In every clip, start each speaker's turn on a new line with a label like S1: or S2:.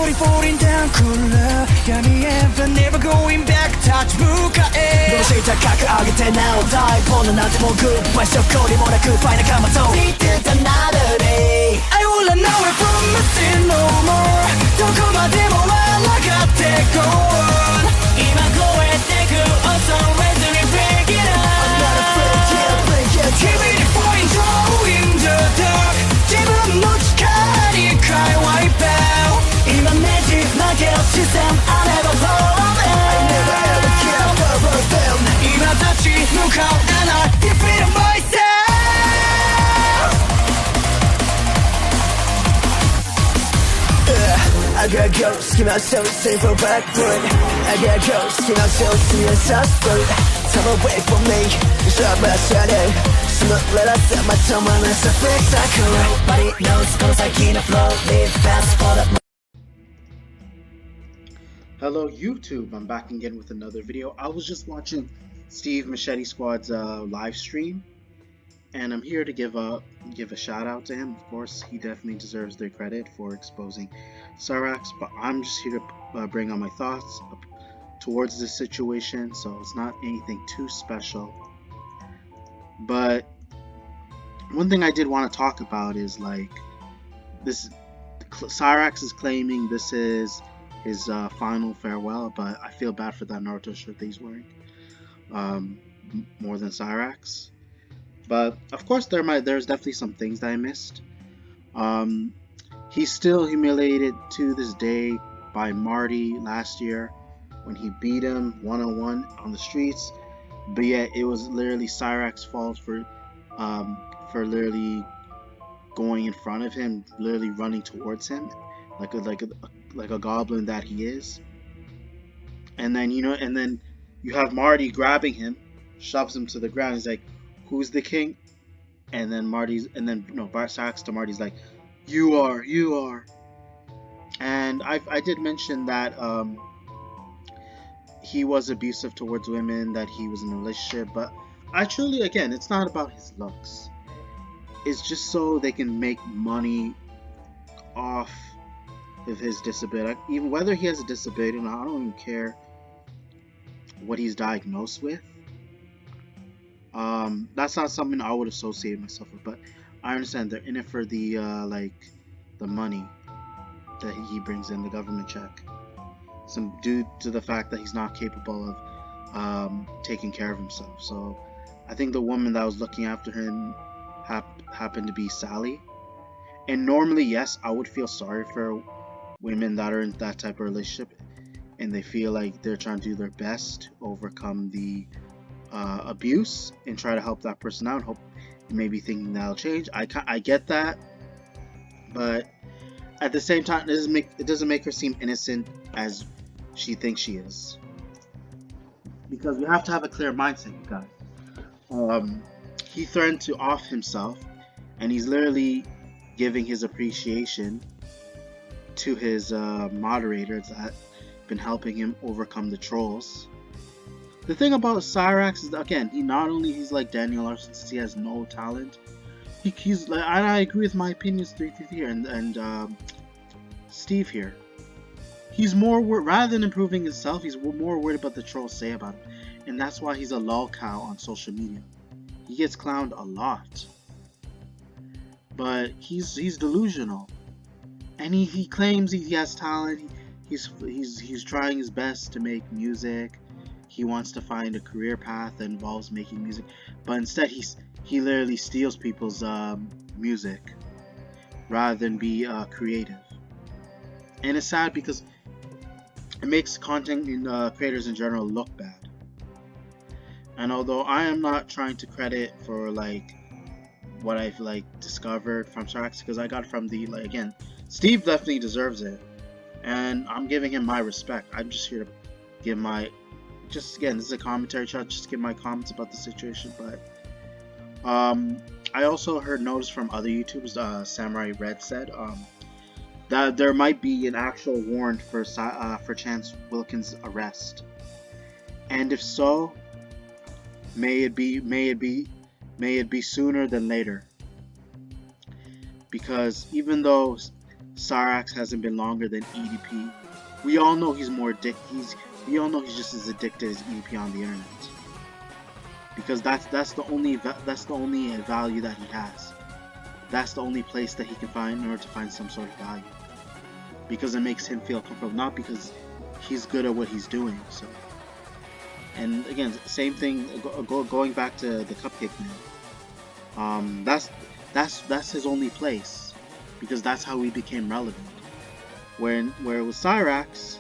S1: slowly falling down cooler闇へ but never going back touch 向かえどうして高く上げてなお大ボーナなんてもうグッバイしょこりもなくファイナカマと Need another day I will run away from nothing no more どこまでも笑がってこう今超えてく Also ready to break it up I'm not afraid yeah break it Keep it point throw in the dark 自分の力に変え wipe out 今ねじ曲げる視線 I never fall in I never ever care for them 今立ち向かう and I defeat myself I gotta go, skin myself, save for back foot I gotta go, skin myself, see a suspect Time away from me, it's not my shadow Smoke, let us set my tongue on this fix I could Nobody knows, cause I can't flow Live fast for the
S2: Hello YouTube, I'm back again with another video. I was just watching Steve Machete Squad's live stream, and I'm here to give a shout out to him. Of course, he definitely deserves their credit for exposing Cyraxx, but I'm just here to bring on my thoughts towards this situation, so it's not anything too special. But one thing I did want to talk about is like this: Cyraxx is claiming this is his final farewell, but I feel bad for that Naruto shirt that he's wearing more than Cyraxx. But of course there's definitely some things that I missed. He's still humiliated to this day by Marty last year when he beat him one-on-one on the streets, but yet it was literally Cyraxx's fault for literally going in front of him, literally running towards him like a goblin that he is. And then you have Marty grabbing him, shoves him to the ground. He's like, "Who's the king?" And then Cyraxx to Marty's like, "You are." And I did mention that he was abusive towards women, that he was in a relationship, but actually, again, it's not about his looks. It's just so they can make money off of his disability. Even whether he has a disability or not, I don't even care what he's diagnosed with. That's not something I would associate myself with, but I understand they're in it for the the money that he brings in, the government check. Due to the fact that he's not capable of taking care of himself. So I think the woman that was looking after him happened to be Sally. And normally, yes, I would feel sorry for women that are in that type of relationship and they feel like they're trying to do their best to overcome the abuse and try to help that person out, hope maybe thinking that'll change. I get that, but at the same time, it doesn't make her seem innocent as she thinks she is, because we have to have a clear mindset, you guys. He threatened to off himself, and he's literally giving his appreciation to his moderators that been helping him overcome the trolls. The thing about Cyraxx is that, again, he's like Daniel Larson, since he has no talent. He's like, and I agree with my opinions here and Steve here. He's more rather than improving himself, he's more worried about the trolls say about him, and that's why he's a lolcow on social media. He gets clowned a lot, but he's delusional, and he claims he has talent. He's trying his best to make music. He wants to find a career path that involves making music, but instead he literally steals people's music rather than be creative. And it's sad because it makes content creators in general look bad. And although I am not trying to credit for like what I've discovered from Cyraxx, because I got from again, Steve definitely deserves it, and I'm giving him my respect. I'm just here to give my again, this is a commentary shot, just give my comments about the situation. But I also heard notice from other YouTubers, Samurai Red said that there might be an actual warrant for Chance Wilkins' arrest, and if so, may it be sooner than later. Because even though Cyraxx hasn't been longer than EDP. We all know he's more we all know he's just as addicted as EDP on the internet. Because that's the only value that he has. That's the only place that he can find in order to find some sort of value. Because it makes him feel comfortable, not because he's good at what he's doing. So, and again, same thing. Going back to the Cupcake Man. That's his only place, because that's how he became relevant. Where with Cyraxx,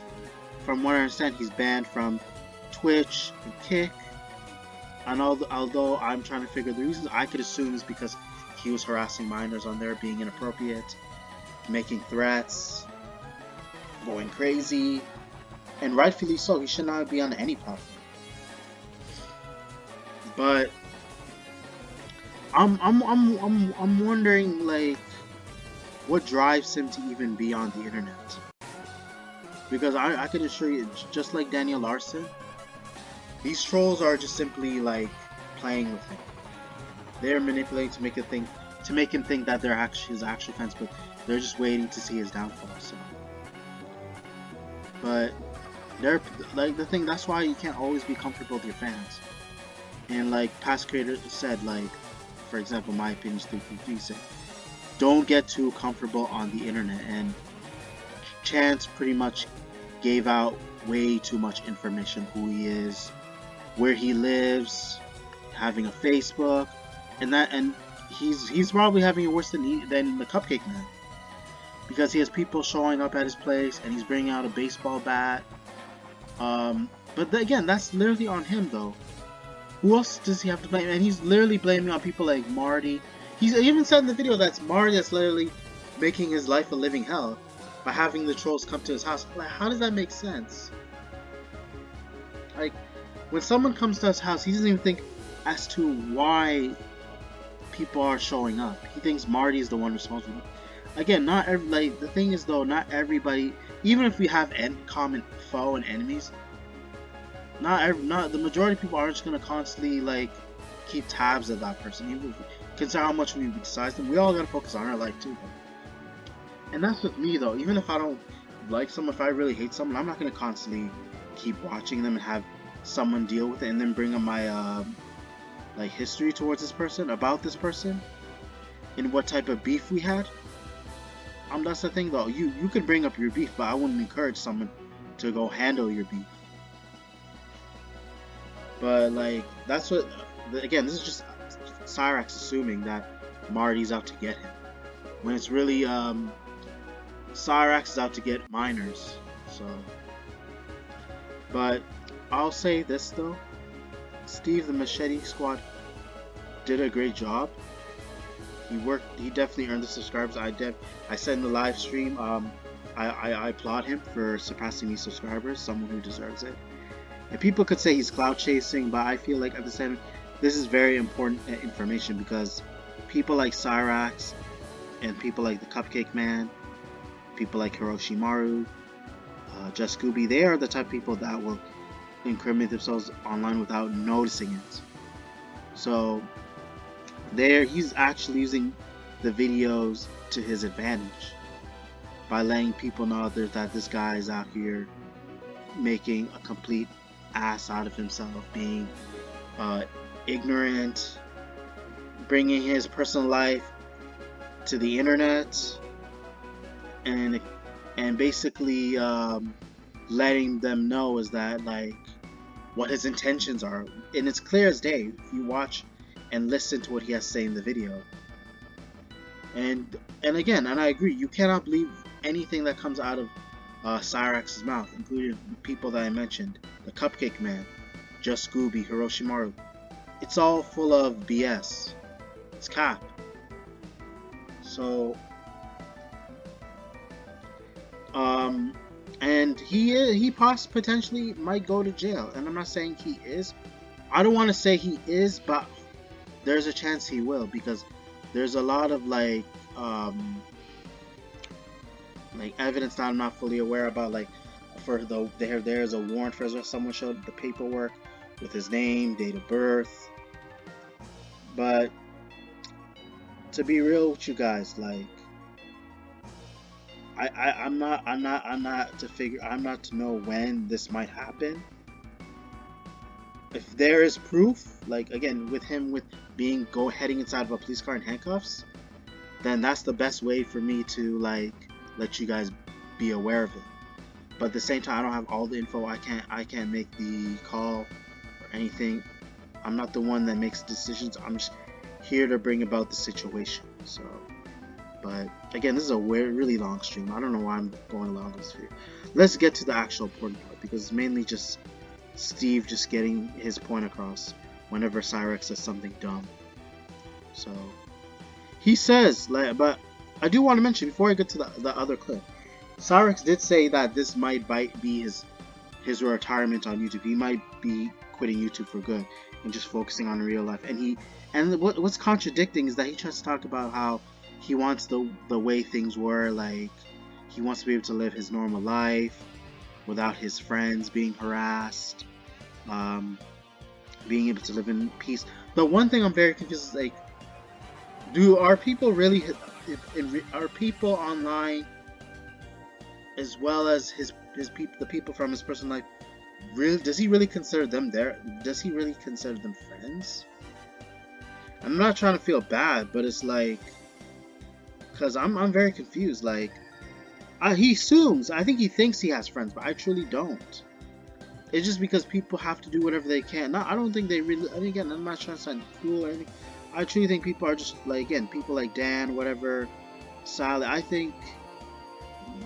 S2: from what I understand, he's banned from Twitch and Kick. And although I'm trying to figure the reasons, I could assume it's because he was harassing minors on there, being inappropriate, making threats, going crazy, and rightfully so. He should not be on any platform. But I'm wondering, like, what drives him to even be on the internet? Because I can assure you, just like Daniel Larson, these trolls are just simply like playing with him. They're manipulating to make him think that they're his actual fans, but they're just waiting to see his downfall. So, but they're like the thing. That's why you can't always be comfortable with your fans. And like past creators said, like, for example, my opinion is 333 said, don't get too comfortable on the internet. And Chance pretty much gave out way too much information: who he is, where he lives, having a Facebook, and he's probably having it worse than the Cupcake Man, because he has people showing up at his place and he's bringing out a baseball bat. But again, that's literally on him though. Who else does he have to blame? And he's literally blaming on people like Marty. He even said in the video that's Marty that's literally making his life a living hell by having the trolls come to his house. Like, how does that make sense? Like, when someone comes to his house, he doesn't even think as to why people are showing up. He thinks Marty is the one responsible. Again, the thing is though, not everybody, even if we have common foe and enemies, not the majority of people aren't just gonna constantly like keep tabs of that person. Even consider how much we decide them. We all gotta focus on our life too. And that's with me though. Even if I don't like someone, if I really hate someone, I'm not gonna constantly keep watching them and have someone deal with it and then bring up my like history towards this person, about this person, and what type of beef we had. That's the thing though. You could bring up your beef, but I wouldn't encourage someone to go handle your beef. But like, that's what, again, this is just Cyraxx assuming that Marty's out to get him, when it's really Cyraxx is out to get minors. So, but I'll say this though, Steve the Machete Squad did a great job. He definitely earned the subscribers. I said in the live stream, I applaud him for surpassing me subscribers, someone who deserves it. And people could say he's clout chasing, but I feel like at the same time, this is very important information, because people like Cyraxx and people like the Cupcake Man, people like Hiroshimaru, Just Scooby, they are the type of people that will incriminate themselves online without noticing it. So he's actually using the videos to his advantage by letting people know that this guy is out here making a complete ass out of himself, being ignorant, bringing his personal life to the internet, and basically letting them know is that like what his intentions are, and it's clear as day if you watch and listen to what he has to say in the video. And again, and I agree, you cannot believe anything that comes out of Cyraxx's mouth, including the people that I mentioned, the Cupcake Man, Just Scooby, Hiroshimaru. It's all full of BS. It's cap. So, and he potentially might go to jail, and I'm not saying he is. I don't want to say he is, but there's a chance he will, because there's a lot of like evidence that I'm not fully aware about. Like, there's a warrant for his, someone showed the paperwork with his name, date of birth. But to be real with you guys, like, I'm not to know when this might happen. If there is proof, like again with him with being heading inside of a police car in handcuffs, then that's the best way for me to like let you guys be aware of it. But at the same time, I don't have all the info. I can't make the call or anything. I'm not the one that makes decisions. I'm just here to bring about the situation. So, but again, this is a really long stream. I don't know why I'm going along this video. Let's get to the actual important part, because it's mainly just Steve just getting his point across whenever Cyraxx says something dumb. So he says, but I do want to mention before I get to the other clip, Cyraxx did say that this might be his retirement on YouTube. He might be quitting YouTube for good and just focusing on real life. And what's contradicting is that he tries to talk about how he wants the way things were, like he wants to be able to live his normal life without his friends being harassed, being able to live in peace. The one thing I'm very confused is, like, are people online, as well as the people from his personal life, really, does he really consider them friends? I'm not trying to feel bad, but it's like, because I'm very confused. Like, he assumes, I think he thinks he has friends, but I truly don't. It's just because people have to do whatever they can. I don't think they really, and again, I'm not trying to sound cool or anything. I truly think people are just, like, again, people like Dan, whatever, Sally, I think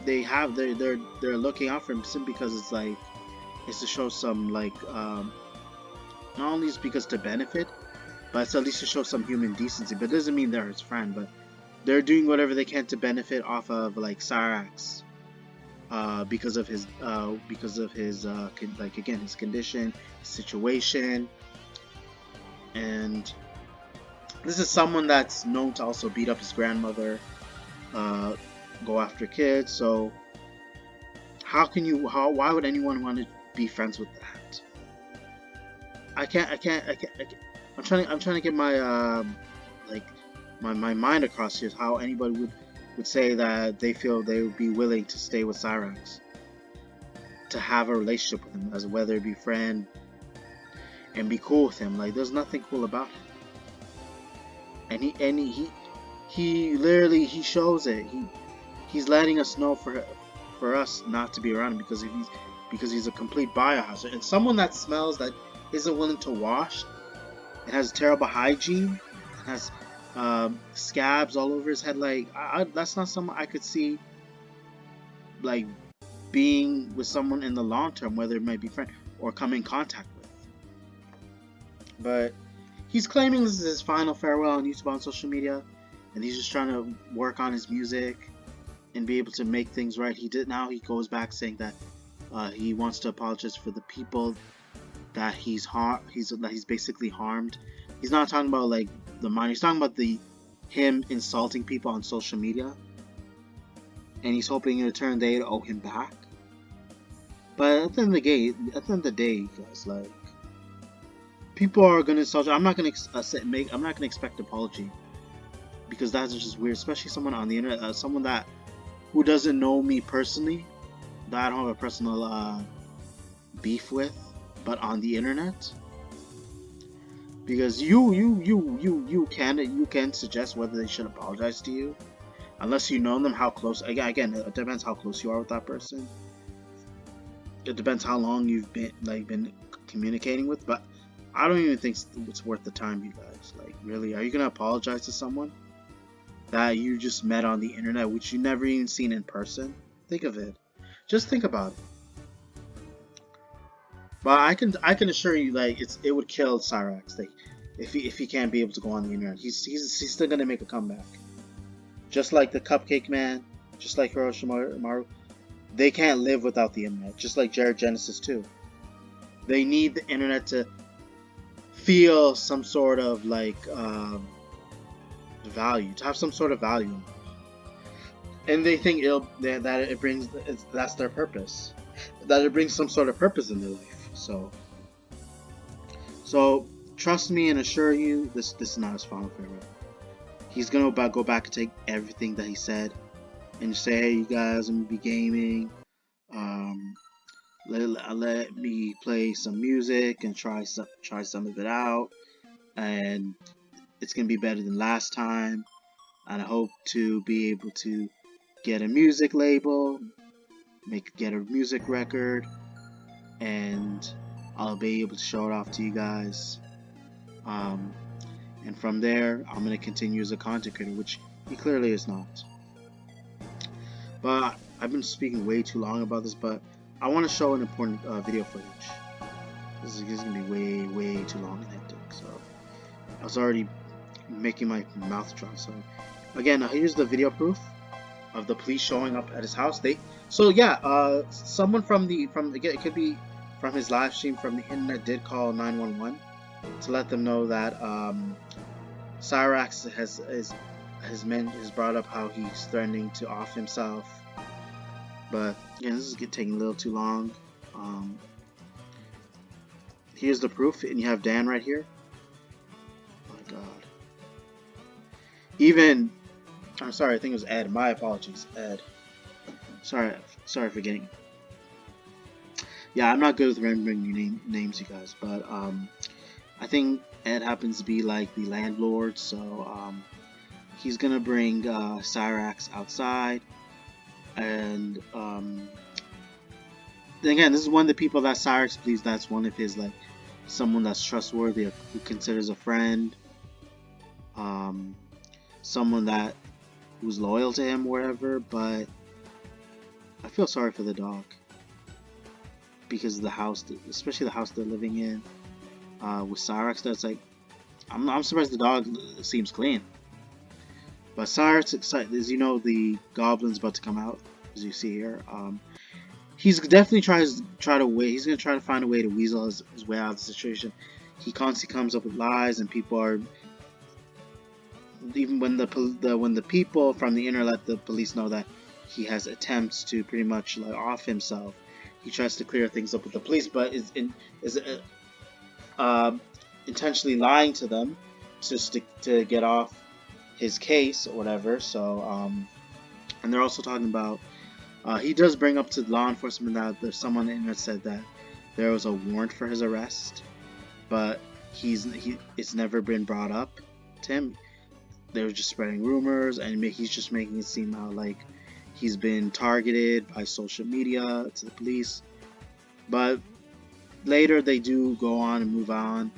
S2: they're looking out for him simply because it's like, it's to show some, like, not only is because to benefit, but it's at least to show some human decency. But it doesn't mean they're his friend, but they're doing whatever they can to benefit off of, like, Cyraxx, because of his like, again, his condition, his situation. And this is someone that's known to also beat up his grandmother, go after kids. So why would anyone want to be friends with that? I can't. I'm trying to get my like my mind across here. How anybody would say that they feel they would be willing to stay with Cyraxx, to have a relationship with him, as whether it be friend, and be cool with him. Like, there's nothing cool about him. And he literally, he shows it. He's letting us know for us not to be around him because he's a complete biohazard, and someone that smells, that isn't willing to wash, and has terrible hygiene, and has scabs all over his head. Like, that's not someone I could see, like, being with someone in the long term, whether it might be friend or come in contact with. But he's claiming this is his final farewell on YouTube, on social media, and he's just trying to work on his music and be able to make things right. He goes back saying that he wants to apologize for the people that he's basically harmed. He's not talking about, like, the minor. He's talking about him insulting people on social media, and he's hoping in return they owe him back. But at the end of the day, guys, like, people are gonna insult you. I'm not gonna expect an apology, because that's just weird, especially someone on the internet, someone who doesn't know me personally, that I don't have a personal beef with, but on the internet. Because you can suggest whether they should apologize to you, unless you know them, how close. Again, it depends how close you are with that person. It depends how long you've been communicating with. But I don't even think it's worth the time, you guys. Like, really, are you gonna apologize to someone that you just met on the internet, which you never even seen in person? Think of it. Just think about it. But I can assure you, like, it would kill Cyraxx, like, if he can't be able to go on the internet. He's still gonna make a comeback. Just like the Cupcake Man, just like Hiroshima, they can't live without the internet. Just like Jared Genesis too. They need the internet to feel some sort of, like, value, to have some sort of value, and they think that's their purpose, that it brings some sort of purpose in their life. So trust me and assure you, this is not his final farewell. He's gonna go back and take everything that he said and say, hey, you guys, I'm gonna be gaming. Um, let me play some music and try some of it out, and it's gonna be better than last time. And I hope to be able to get a music label, get a music record, and I'll be able to show it off to you guys. Um, and from there, I'm gonna continue as a content creator, which he clearly is not. But I've been speaking way too long about this, but I want to show an important video footage. This is gonna be way too long and hectic. So I was already making my mouth dry. So again, here's the video proof of the police showing up at his house. Someone from it could be from his live stream from the internet did call 911 to let them know that Cyraxx has brought up how he's threatening to off himself. But again, this is taking a little too long. Here's the proof, and you have Dan right here. Oh my God. I'm sorry, I think it was Ed. My apologies, Ed. Sorry for getting. Yeah, I'm not good with remembering your names, you guys. But I think Ed happens to be like the landlord, so he's gonna bring Cyraxx outside, and again, this is one of the people that Cyraxx believes that's one of his, like, someone that's trustworthy, who considers a friend, someone who's loyal to him, or whatever. But I feel sorry for the dog because of the house, especially the house they're living in with Cyraxx. That's like, I'm surprised the dog seems clean. But Cyraxx, as you know, the goblin's about to come out, as you see here. He's definitely he's gonna try to find a way to weasel his way out of the situation. He constantly comes up with lies, and people are, even when the people from the internet let the police know that he has attempts to pretty much like off himself, he tries to clear things up with the police, but is intentionally lying to them to get off his case or whatever. So and they're also talking about, he does bring up to law enforcement that there's someone on the internet said that there was a warrant for his arrest, but it's never been brought up to him. They were just spreading rumors, and he's just making it seem like he's been targeted by social media to the police. But later they do go on and move on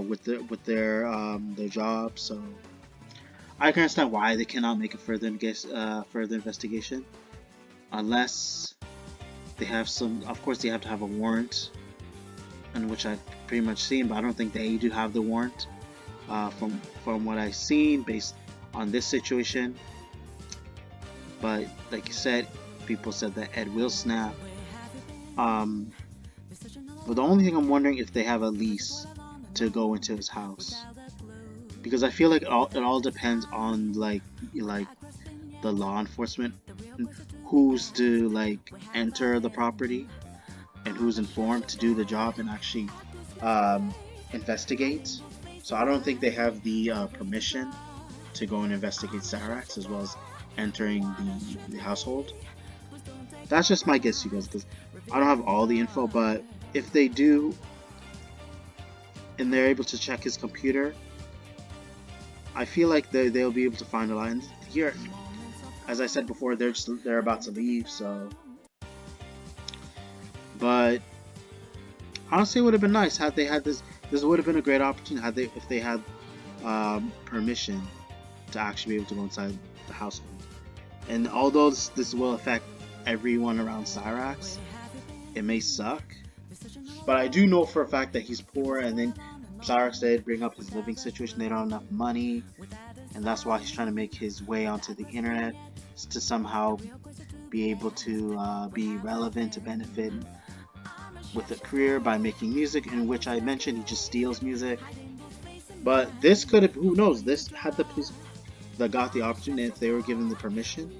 S2: with their job. So I can understand why they cannot make a further investigation unless they have some. Of course, they have to have a warrant, and which I've pretty much seen, but I don't think they do have the warrant from what I've seen based on this situation. But like you said, people said that Ed will snap. But the only thing I'm wondering if they have a lease to go into his house, because I feel like it all depends on like the law enforcement, who's to like enter the property and who's informed to do the job and actually investigate. So I don't think they have the permission to go and investigate Cyraxx as well as entering the household. That's just my guess, you guys, because I don't have all the info. But if they do, and they're able to check his computer, I feel like they'll be able to find a lot. And here, as I said before, they're about to leave. So, but honestly, it would have been nice had they had this. This would have been a great opportunity if they had permission to actually be able to go inside the household. And although this will affect everyone around Cyraxx, it may suck. But I do know for a fact that he's poor, and then Cyraxx did bring up his living situation. They don't have enough money, and that's why he's trying to make his way onto the internet to somehow be able to be relevant, to benefit with a career by making music, in which I mentioned he just steals music. But this could have, who knows, this had the police that got the opportunity, if they were given the permission,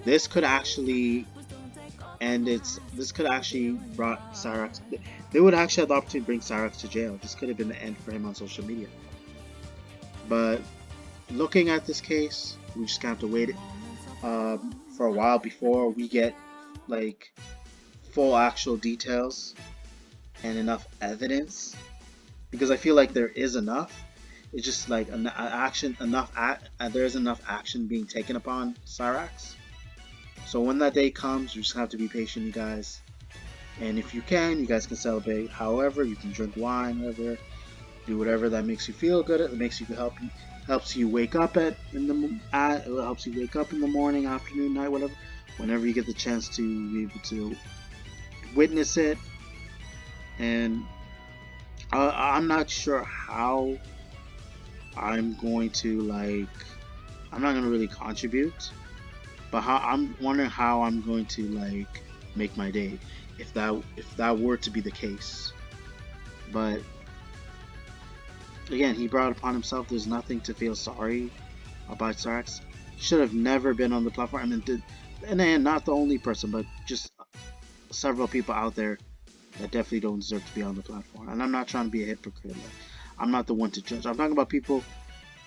S2: this could actually this could actually brought Cyraxx, they would actually have the opportunity to bring Cyraxx to jail. This could have been the end for him on social media. But looking at this case, we just have to wait for a while before we get like full actual details and enough evidence, because I feel like there is enough. It's just like there's enough action being taken upon Cyraxx. So when that day comes, you just have to be patient, you guys. And if you can, you guys can celebrate. However, you can drink wine, whatever, do whatever that makes you feel good. It makes you helps you wake up it helps you wake up in the morning, afternoon, night, whatever. Whenever you get the chance to be able to witness it. And I'm not sure how I'm going to I'm not going to really contribute, but I'm wondering how I'm going to make my day if that were to be the case. But again, he brought it upon himself. There's nothing to feel sorry about. Cyraxx should have never been on the platform, and then not the only person, but just several people out there that definitely don't deserve to be on the platform. And I'm not trying to be a hypocrite. I'm not the one to judge. I'm talking about people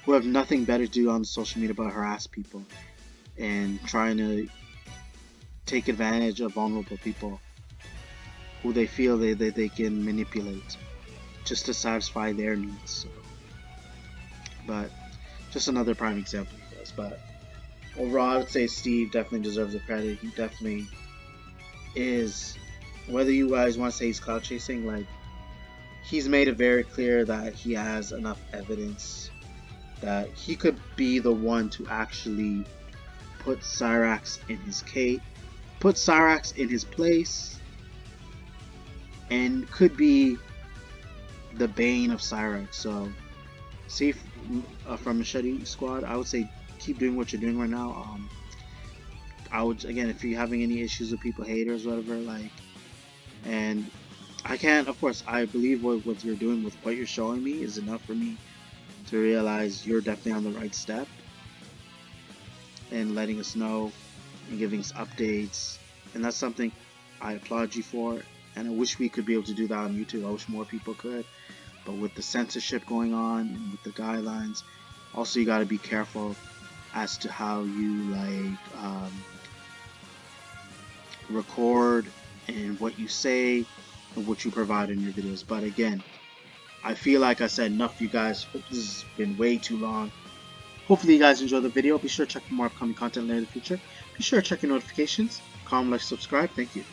S2: who have nothing better to do on social media but harass people and trying to take advantage of vulnerable people who they feel they can manipulate just to satisfy their needs. So, but just another prime example, you guys. But overall, I would say Steve definitely deserves the credit. He definitely is. Whether you guys want to say he's clout chasing, he's made it very clear that he has enough evidence that he could be the one to actually put Cyraxx in his put Cyraxx in his place, and could be the bane of Cyraxx. So, see, from Machete Squad, I would say keep doing what you're doing right now. I would, again, if you're having any issues with people, haters, whatever, and I can't, of course, I believe what you're doing with what you're showing me is enough for me to realize you're definitely on the right step and letting us know and giving us updates, and that's something I applaud you for. And I wish we could be able to do that on YouTube. I wish more people could, but with the censorship going on and with the guidelines, also you got to be careful as to how you record and what you say and what you provide in your videos. But again, I feel like I said enough for you guys. Hope this has been way too long. Hopefully you guys enjoyed the video. Be sure to check for more upcoming content later in the future. Be sure to check your notifications. Comment, like, subscribe. Thank you.